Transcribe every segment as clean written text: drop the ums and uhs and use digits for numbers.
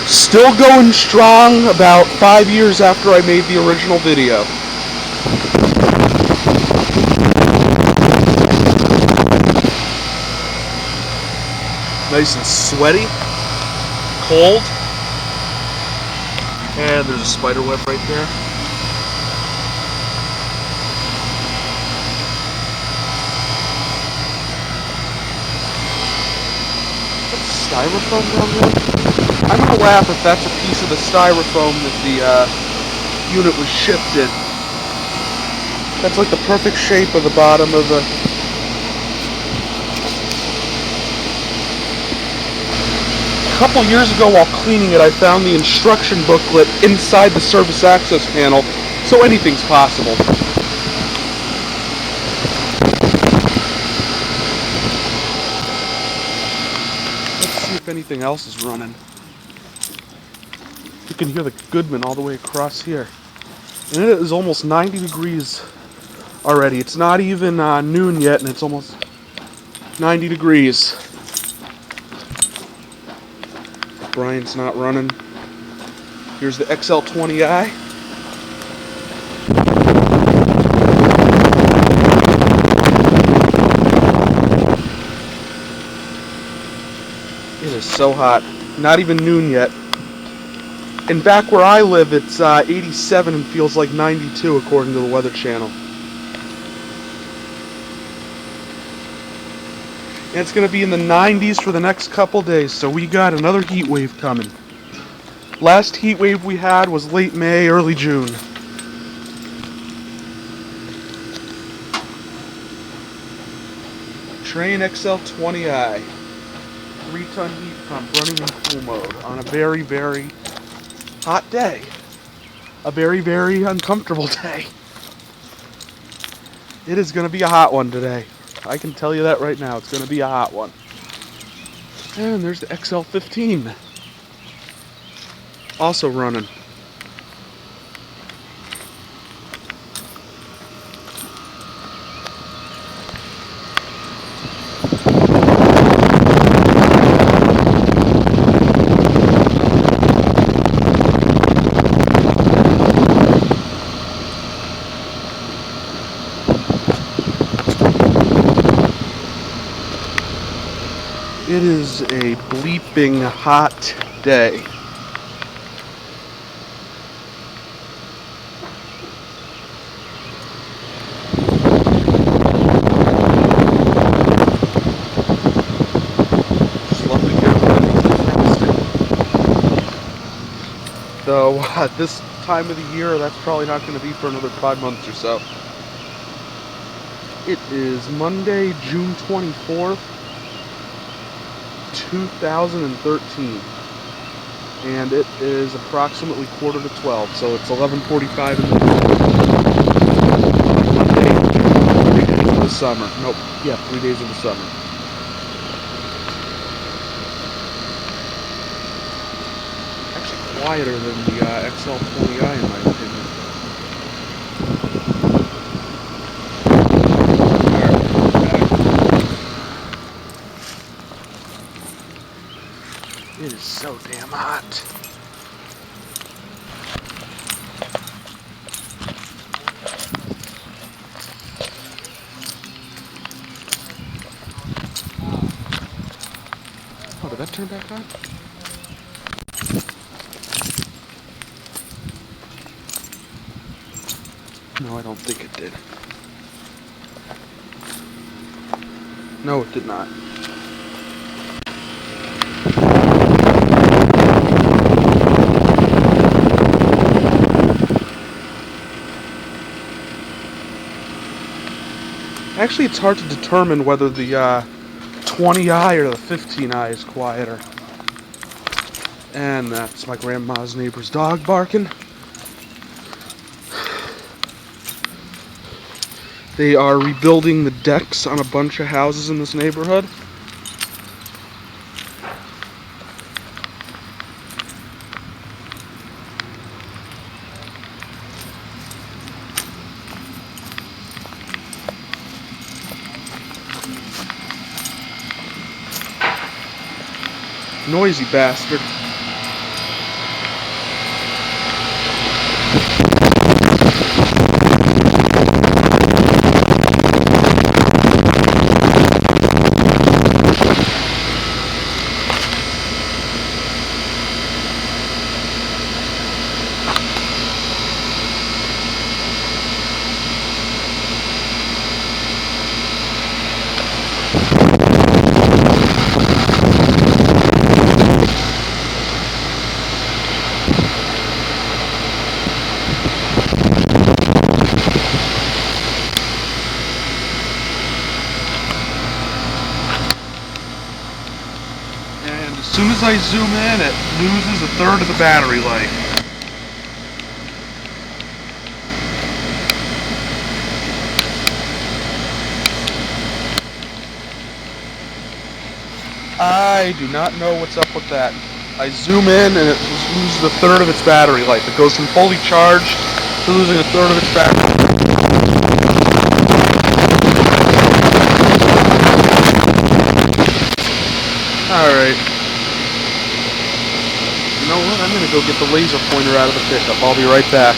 Still going strong about 5 years after I made the original video. Nice and sweaty, cold, and there's a spider web right there. That's styrofoam down there? I'm gonna laugh if that's a piece of the styrofoam that the unit was shipped in. That's like the perfect shape of the bottom of the... A couple years ago while cleaning it, I found the instruction booklet inside the service access panel, so anything's possible. Let's see if anything else is running. You can hear the Goodman all the way across here. And it is almost 90 degrees already. It's not even noon yet, and it's almost 90 degrees. Bryant's not running. Here's the XL20i. It is so hot. Not even noon yet. And back where I live, it's 87 and feels like 92 according to the Weather Channel. And it's going to be in the 90s for the next couple days, so we got another heat wave coming. Last heat wave we had was late May, early June. Trane XL20i. 3-ton heat pump running in full mode on a very, very hot day. A very, very uncomfortable day. It is going to be a hot one today. I can tell you that right now. It's going to be a hot one. And there's the XL15. Also running. It is a bleeping hot day. Just love to hear it. Though at this time of the year, that's probably not going to be for another 5 months or so. It is Monday, June 24th. 2013, and it is approximately 11:45, so it's 11:45 in the Monday, 3 days of the summer. Nope, yeah, 3 days of the summer. Actually quieter than the XL20i in my opinion. It is so damn hot. Oh, did that turn back on? No, I don't think it did. No, it did not. Actually, it's hard to determine whether the 20i or the 15i is quieter. And that's my grandma's neighbor's dog barking. They are rebuilding the decks on a bunch of houses in this neighborhood. Noisy bastard. I zoom in, it loses a third of the battery life. I do not know what's up with that. I zoom in and it loses a third of its battery life. It goes from fully charged to losing a third of its battery. Alright. You know what? I'm gonna go get the laser pointer out of the pickup. I'll be right back.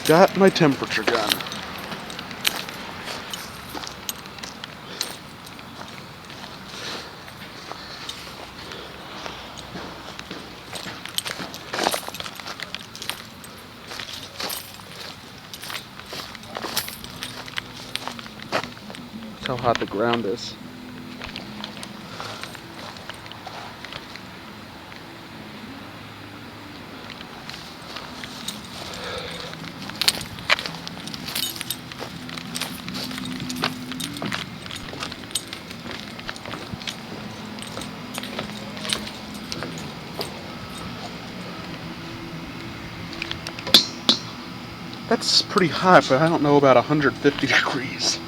Got my temperature gun. That's how hot the ground is. That's pretty hot, but I don't know about 150 degrees.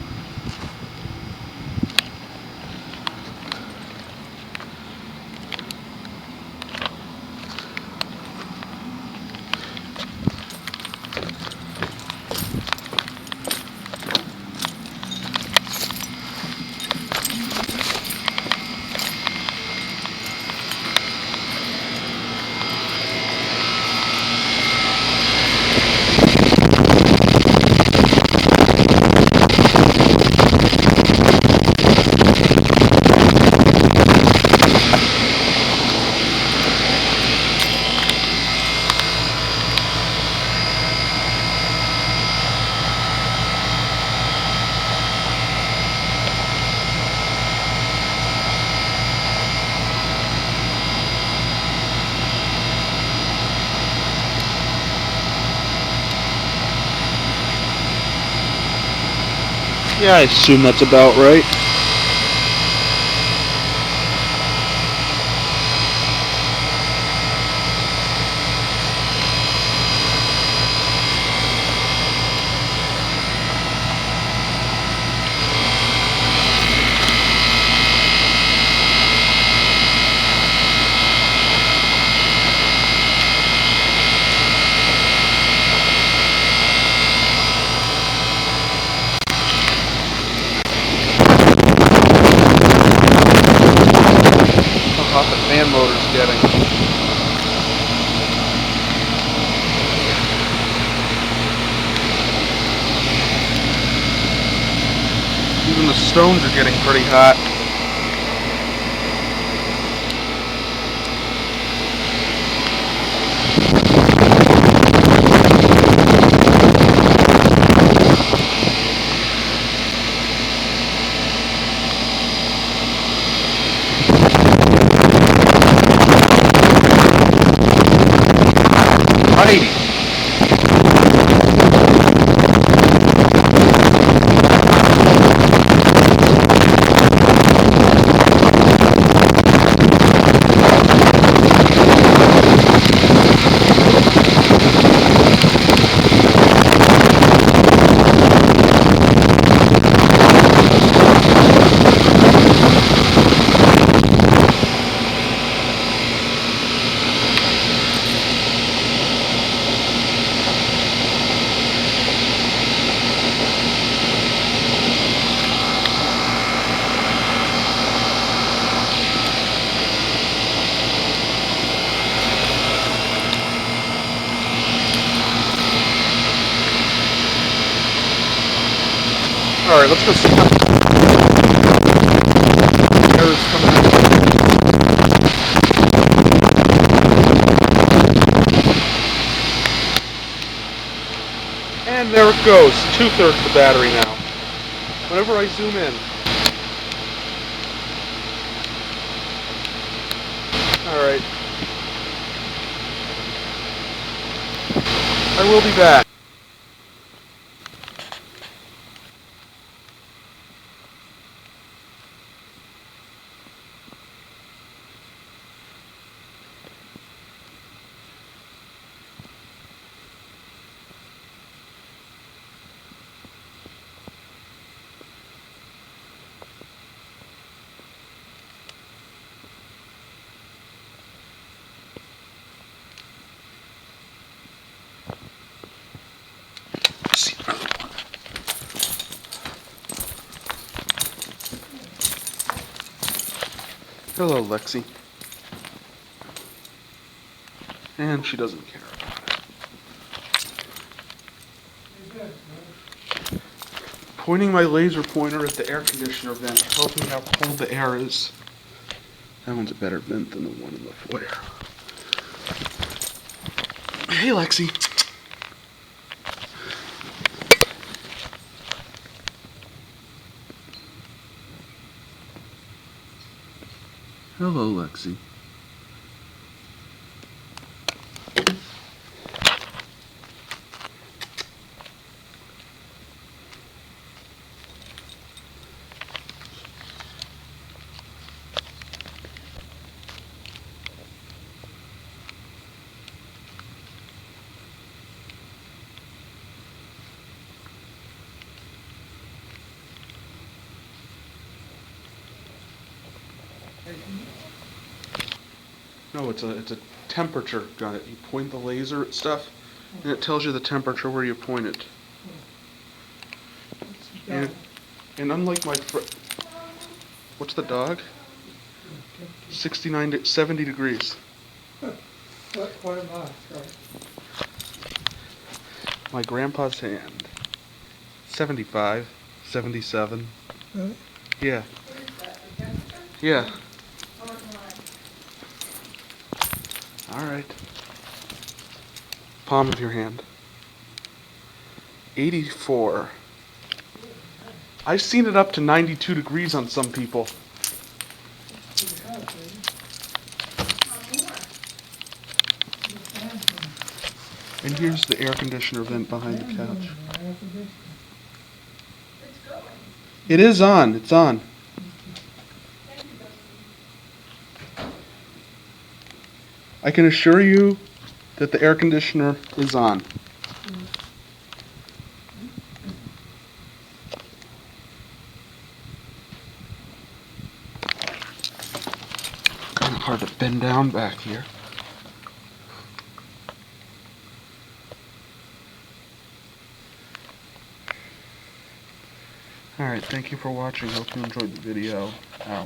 Yeah, I assume that's about right. How hot the fan motor's getting. Even the stones are getting pretty hot. Righty. Alright, let's go see how air is coming out. And there it goes, 2/3 of the battery now. Whenever I zoom in. Alright. I will be back. Hello, Lexi. And she doesn't care about it. Pointing my laser pointer at the air conditioner vent tells me how cold the air is. That one's a better vent than the one in the foyer. Hey, Lexi. Hello, Lexi. No, it's a temperature gun. You point the laser at stuff, and it tells you the temperature where you point it. And unlike my what's the dog? 69 to 70 degrees. My grandpa's hand. 75, 77. Really? Yeah. Yeah. All right. Palm of your hand. 84. I've seen it up to 92 degrees on some people. And here's the air conditioner vent behind the couch. It is on. It's on. I can assure you that the air conditioner is on. Kind of hard to bend down back here. Alright, thank you for watching. Hope you enjoyed the video. Out.